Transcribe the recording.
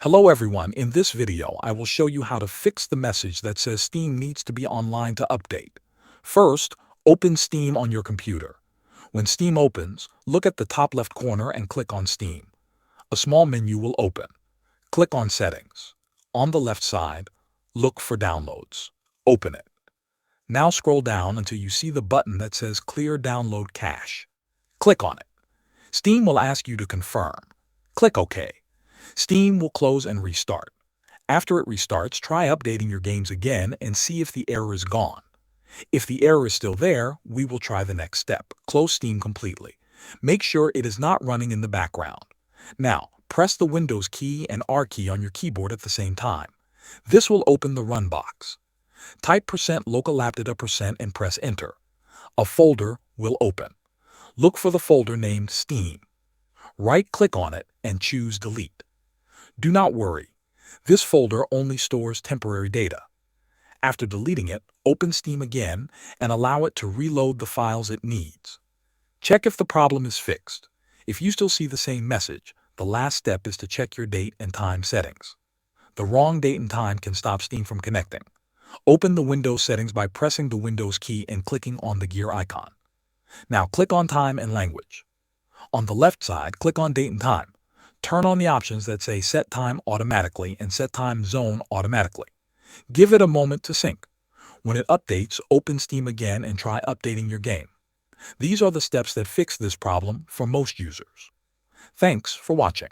Hello everyone, in this video I will show you how to fix the message that says Steam needs to be online to update. First, open Steam on your computer. When Steam opens, look at the top left corner and click on Steam. A small menu will open. Click on Settings. On the left side, look for Downloads. Open it. Now scroll down until you see the button that says Clear Download Cache. Click on it. Steam will ask you to confirm. Click OK. Steam will close and restart. After it restarts, try updating your games again and see if the error is gone. If the error is still there, we will try the next step. Close Steam completely. Make sure it is not running in the background. Now, press the Windows key and R key on your keyboard at the same time. This will open the Run box. Type %localapdata% and press Enter. A folder will open. Look for the folder named Steam. Right-click on it and choose Delete. Do not worry. This folder only stores temporary data. After deleting it, open Steam again and allow it to reload the files it needs. Check if the problem is fixed. If you still see the same message, the last step is to check your date and time settings. The wrong date and time can stop Steam from connecting. Open the Windows settings by pressing the Windows key and clicking on the gear icon. Now click on Time and Language. On the left side, click on Date and Time. Turn on the options that say Set Time Automatically and Set Time Zone Automatically. Give it a moment to sync. When it updates, open Steam again and try updating your game. These are the steps that fix this problem for most users. Thanks for watching.